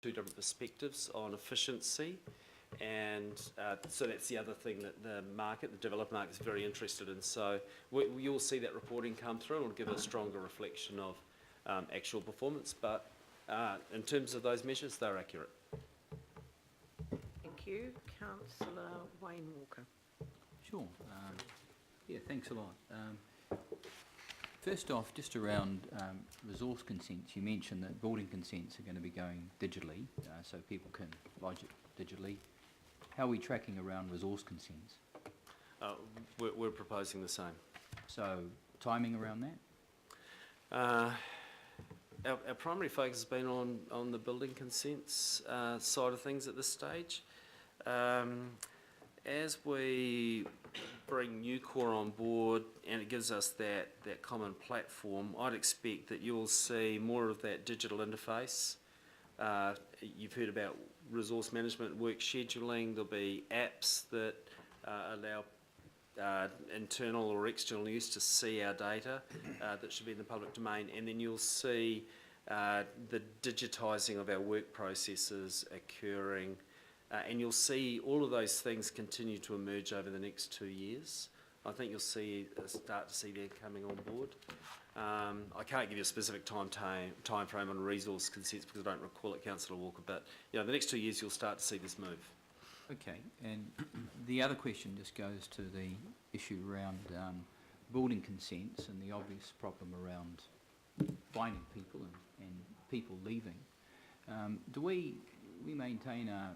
two different perspectives on efficiency, and so that's the other thing that the developer market is very interested in. So you'll see that reporting come through and it'll give a stronger reflection of actual performance, but in terms of those measures, they're accurate. Thank you. Councillor Wayne Walker. Sure. Yeah, thanks a lot. First off, just around resource consents, you mentioned that building consents are going to be going digitally, so people can lodge it digitally. How are we tracking around resource consents? We're proposing the same. So, timing around that? Our primary focus has been on the building consents side of things at this stage. As we bring Nucor on board and it gives us that common platform, I'd expect that you'll see more of that digital interface. You've heard about resource management, work scheduling. There'll be apps that allow internal or external use to see our data that should be in the public domain, and then you'll see the digitising of our work processes occurring, and you'll see all of those things continue to emerge over the next 2 years. I think you'll start to see that coming on board. I can't give you a specific time frame on resource consents because I don't recall it, Councillor Walker, but the next 2 years you'll start to see this move. Okay, and the other question just goes to the issue around building consents and the obvious problem around finding people and people leaving. Do we maintain a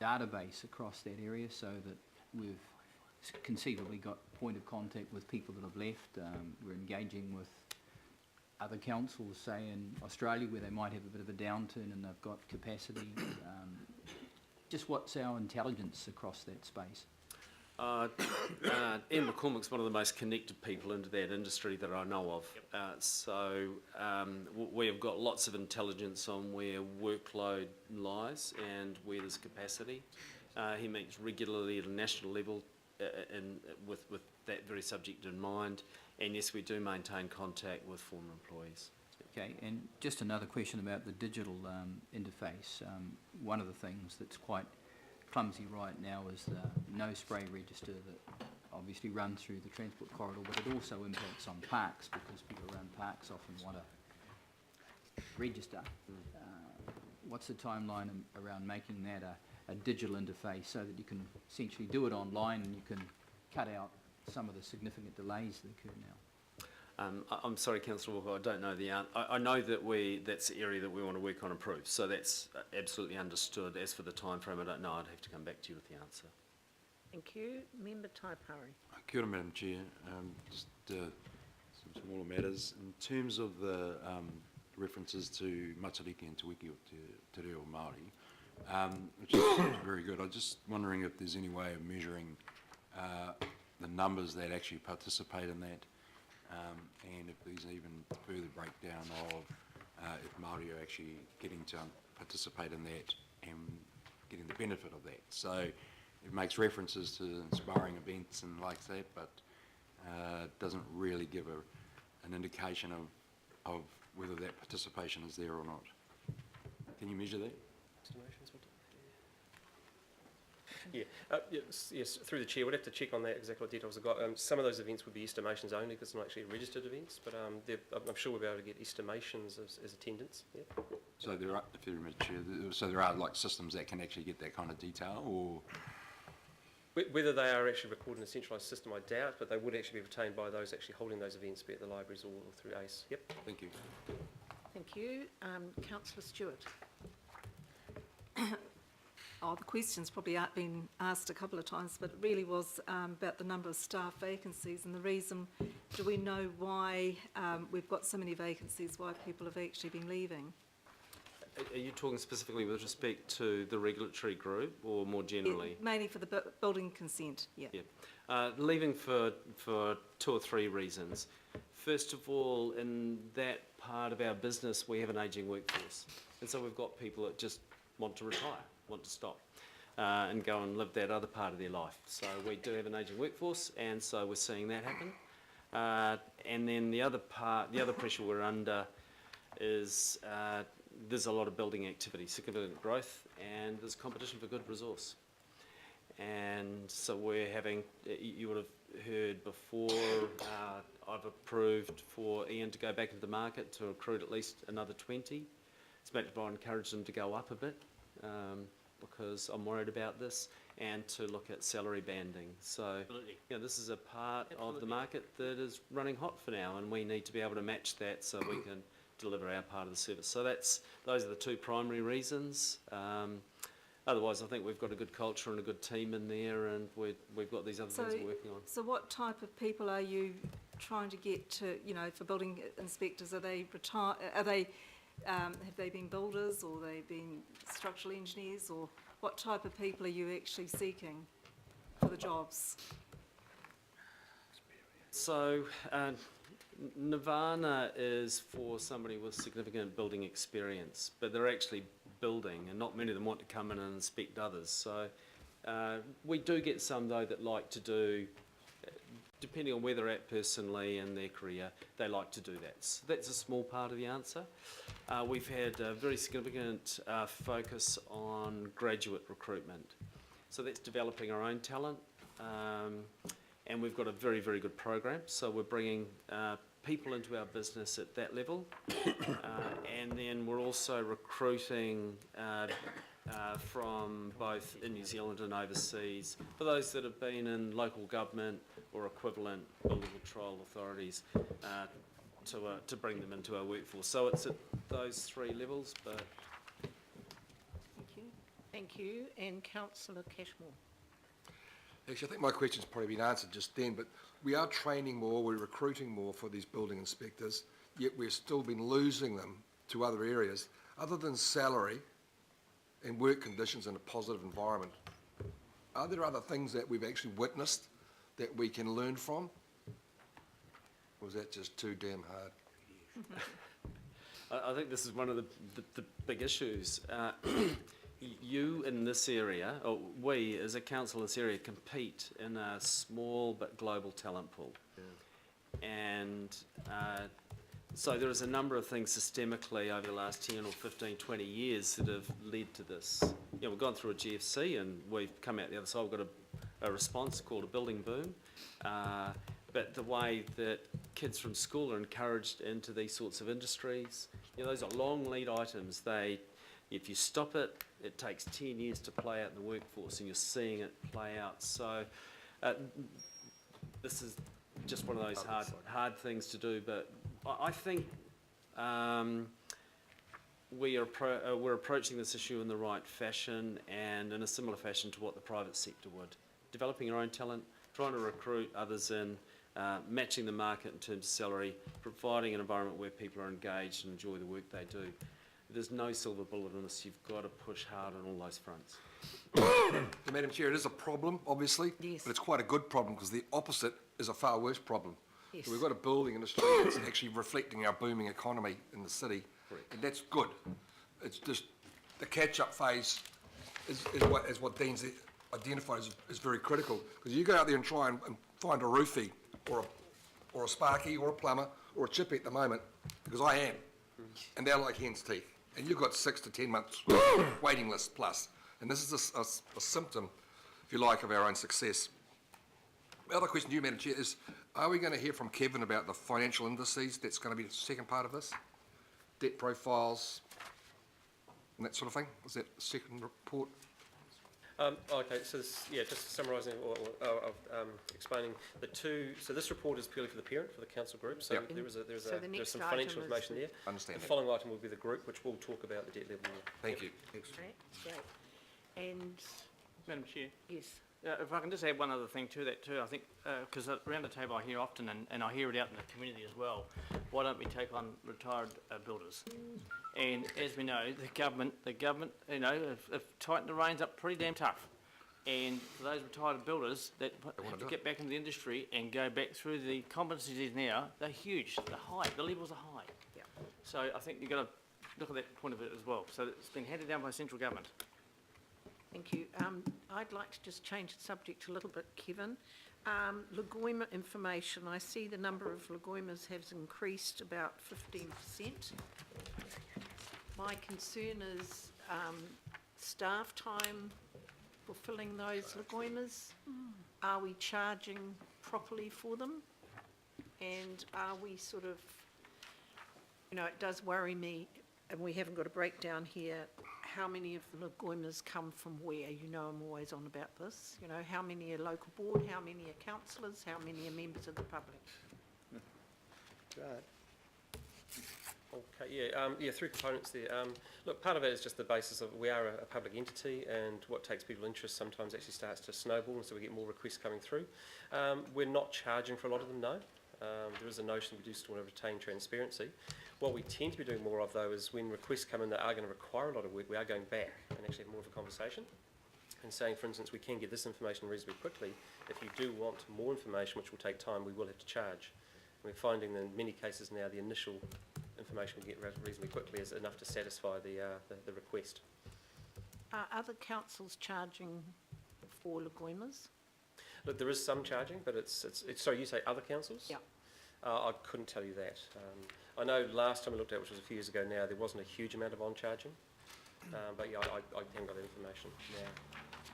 database across that area so that we've conceivably got point of contact with people that have left? We're engaging with other councils, say in Australia, where they might have a bit of a downturn and they've got capacity. Just what's our intelligence across that space? Ian McCormick's one of the most connected people into that industry that I know of. Yep. So we have got lots of intelligence on where workload lies and where there's capacity. He meets regularly at a national level with that very subject in mind. And yes, we do maintain contact with former employees. Okay, and just another question about the digital interface. One of the things that's quite clumsy right now is the no spray register that obviously runs through the transport corridor, but it also impacts on parks because people around parks often want to register. What's the timeline around making that a digital interface so that you can essentially do it online and you can cut out some of the significant delays that occur now? I'm sorry, Councillor Walker, I don't know the answer. I know that that's the area that we want to work on and improve, so that's absolutely understood. As for the time frame, I don't know. I'd have to come back to you with the answer. Thank you. Member Taipari. Kia ora, Madam Chair. Just some smaller matters. In terms of the references to Matariki and Te Wiki o Te Reo Māori, which is very good. I'm just wondering if there's any way of measuring the numbers that actually participate in that. And if there's even further breakdown of if Māori are actually getting to participate in that and getting the benefit of that. So it makes references to inspiring events and like that, but doesn't really give an indication of whether that participation is there or not. Can you measure that? Yeah, yes, through the chair, we'd have to check on that exactly what details I've got. Some of those events would be estimations only because they're not actually registered events, but I'm sure we'll be able to get estimations as attendance. Yeah. So there are, if you remember, Chair, so there are like systems that can actually get that kind of detail, or whether they are actually recorded in a centralised system, I doubt, but they would actually be retained by those actually holding those events, be it the libraries or through ACE. Yep. Thank you. Thank you. Councillor Stewart. The question's probably been asked a couple of times, but it really was about the number of staff vacancies and the reason. Do we know why we've got so many vacancies, why people have actually been leaving? Are you talking specifically with respect to the regulatory group or more generally? Mainly for the building consent, yeah. Leaving for 2 or 3 reasons. First of all, in that part of our business, we have an ageing workforce. And so we've got people that just want to retire, want to stop and go and live that other part of their life. So we do have an ageing workforce, and so we're seeing that happen. And then the other pressure we're under is there's a lot of building activity, significant growth, and there's competition for good resource. And so we're having, you would have heard before, I've approved for Ian to go back into the market to recruit at least another 20. It's meant to encourage them to go up a bit, because I'm worried about this, and to look at salary banding. So, you know, this is a part of the market that is running hot for now, and we need to be able to match that so we can deliver our part of the service. So those are the two primary reasons. Otherwise, I think we've got a good culture and a good team in there, and we've got these other things we're working on. So what type of people are you trying to get to, you know, for building inspectors? Are they have they been builders, or they been structural engineers, or what type of people are you actually seeking for the jobs? So, Nirvana is for somebody with significant building experience, but they're actually building, and not many of them want to come in and inspect others. So we do get some, though, that like to do, depending on where they're at personally in their career, they like to do that. So that's a small part of the answer. We've had a very significant focus on graduate recruitment. So that's developing our own talent, and we've got a very, very good program. So we're bringing people into our business at that level, and then we're also recruiting from both in New Zealand and overseas for those that have been in local government or equivalent building control authorities, to bring them into our workforce. So it's at those three levels, but... Thank you. Thank you. And Councillor Cashmore. Actually, I think my question's probably been answered just then, but we are training more, we're recruiting more for these building inspectors, yet we've still been losing them to other areas. Other than salary and work conditions in a positive environment, are there other things that we've actually witnessed that we can learn from? Or is that just too damn hard? I think this is one of the big issues. You in this area, or we as a council in this area, compete in a small but global talent pool. Yeah. And so there is a number of things systemically over the last 10 or 15, 20 years that have led to this. You know, we've gone through a GFC and we've come out the other side. We've got a response called a building boom. But the way that kids from school are encouraged into these sorts of industries, you know, those are long lead items. If you stop it, it takes 10 years to play out in the workforce, and you're seeing it play out. So this is just one of those hard things to do. But I think we're approaching this issue in the right fashion, and in a similar fashion to what the private sector would. Developing your own talent, trying to recruit others in, matching the market in terms of salary, providing an environment where people are engaged and enjoy the work they do. There's no silver bullet in this. You've got to push hard on all those fronts. Madam Chair, it is a problem, obviously, Yes. but it's quite a good problem, because the opposite is a far worse problem. Yes. So we've got a building industry that's actually reflecting our booming economy in the city, and that's good. It's just the catch-up phase is what Dean's identified as very critical, because you go out there and try and find a roofie or a sparky or a plumber or a chippy at the moment, because I am, and they're like hen's teeth, and you've got 6 to 10 months waiting list plus, and this is a symptom, if you like, of our own success. The other question to you, Madam Chair, is are we going to hear from Kevin about the financial indices? That's going to be the second part of this, debt profiles and that sort of thing. Was that the second report? Okay, so just summarising or explaining the two. So this report is purely for the parent, for the council group. So Yep. there's So the some next financial item is information there. Understand The that. following item will be the group, which will talk about the debt level. Thank you. Okay, great. And, Madam Chair, yes, if I can just add one other thing to that too, I think, because around the table I hear often, and I hear it out in the community as well, why don't we take on retired builders? And as we know, the government, you know, have tightened the reins up pretty damn tough. And for those retired builders that have to get back into the industry and go back through the competencies now, they're huge, the levels are high. yeah. So I think you've got to look at that point of it as well. So it's been handed down by central government. Thank you. I'd like to just change the subject a little bit, Kevin. Lagoima information. I see the number of Lagoimas has increased about 15%. My concern is staff time for filling those legoimas. Are we charging properly for them? And are we sort of, you know, it does worry me, and we haven't got a breakdown here, how many of the legoimas come from where? You know, I'm always on about this. You know, how many are local board, how many are councillors, how many are members of the public? Okay, yeah, three components there. Look, part of it is just the basis of we are a public entity, and what takes people interest sometimes actually starts to snowball, and so we get more requests coming through. We're not charging for a lot of them, no. There is a notion we do still want to retain transparency. What we tend to be doing more of, though, is when requests come in that are going to require a lot of work, we are going back and actually have more of a conversation and saying, for instance, we can get this information reasonably quickly. If you do want more information, which will take time, we will have to charge. And we're finding that in many cases now the initial information we get reasonably quickly is enough to satisfy the request. Are other councils charging for legoimas? Look, there is some charging, but it's sorry, you say other councils? Yeah. I couldn't tell you that. I know last time I looked at it, which was a few years ago now, there wasn't a huge amount of on-charging. But yeah, I haven't got the information now.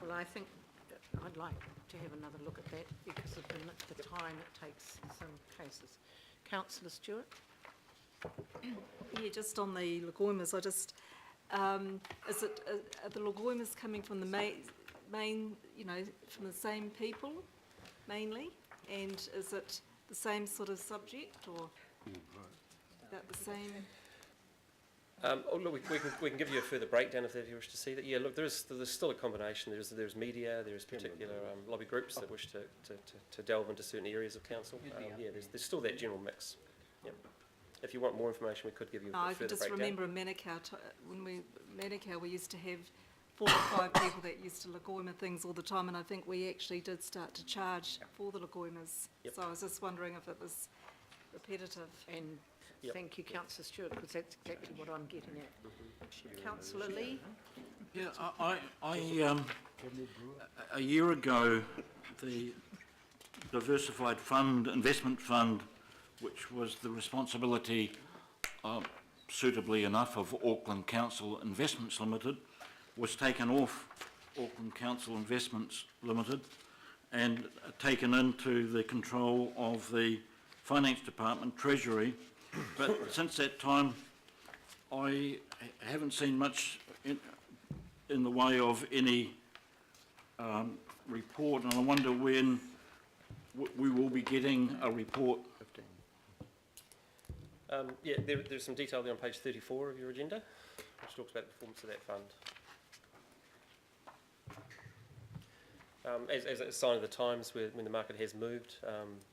Well, I think that I'd like to have another look at that because of the time it takes in some cases. Councillor Stewart? Yeah, just on the legoimas, are the legoimas coming from the main, you know, from the same people, mainly? And is it the same sort of subject, or about the same? Oh, look, we can give you a further breakdown if you wish to see that. Yeah, look, there's still a combination. There's media, there's particular lobby groups that wish to delve into certain areas of council. Yeah, there's still that general mix. Yep. If you want more information, we could give you a I further can just breakdown. remember in Manukau we used to have 4 or 5 people that used to legoima things all the time, and I think we actually did start to charge for the legoimas. Yep. So I was just wondering if it was repetitive. And Yep. thank you, Councillor Stewart, because that's exactly what I'm getting at. Councillor Lee? Yeah, a year ago, the Diversified Fund, Investment Fund, which was the responsibility, suitably enough, of Auckland Council Investments Limited, was taken off Auckland Council Investments Limited and taken into the control of the Finance Department, Treasury. But since that time, I haven't seen much in the way of any report, and I wonder when we will be getting a report. Yeah, there's some detail there on page 34 of your agenda, which talks about the performance of that fund. As a sign of the times when the market has moved,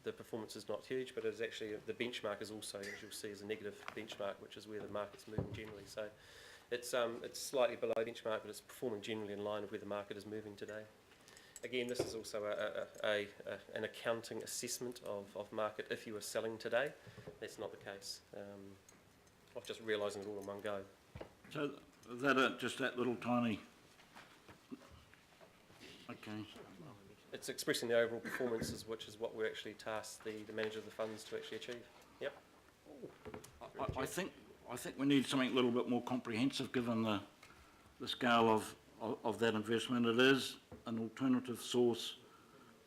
the performance is not huge, but it's actually, the benchmark is also, as you'll see, is a negative benchmark, which is where the market's moving generally. So it's slightly below benchmark, but it's performing generally in line with where the market is moving today. Again, this is also an accounting assessment of market if you were selling today. That's not the case. Of just realising it all in one go. So just that little tiny. Okay. It's expressing the overall performances, which is what we're actually tasked the manager of the funds to actually achieve. Yep. I think we need something a little bit more comprehensive, given the scale of that investment. It is an alternative source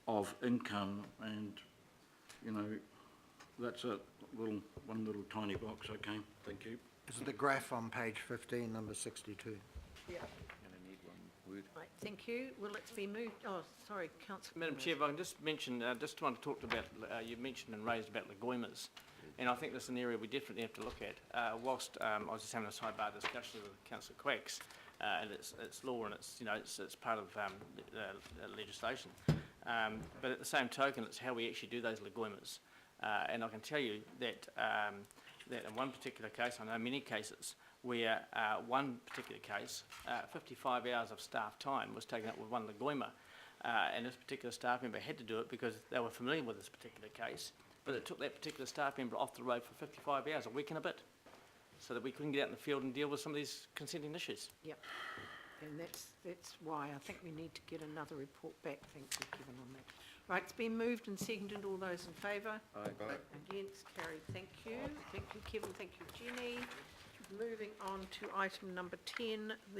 of income, and you know, that's one little tiny box. Okay, thank you. Is it the graph on page 15, number 62? Yeah. Right, thank you. Well, it's been moved. Oh, sorry, Councillor. Madam Chair, if I can just mention, just want to talk about, you mentioned and raised about legoimas, and I think that's an area we definitely have to look at. Whilst I was just having a sidebar discussion with Councillor Quacks, and it's law and it's part of legislation, but at the same token, it's how we actually do those legoimas. And I can tell you that that in one particular case, I know many cases, where one particular case, 55 hours of staff time was taken up with one legoima, and this particular staff member had to do it because they were familiar with this particular case, but it took that particular staff member off the road for 55 hours, a week and a bit, so that we couldn't get out in the field and deal with some of these consenting issues. Yep. And that's why I think we need to get another report back. Thank you, Kevin, on that. Right, it's been moved and seconded. All those in favour? Aye. Against? Carried. Thank you. Thank you, Kevin. Thank you, Jenny. Moving on to item number 10, the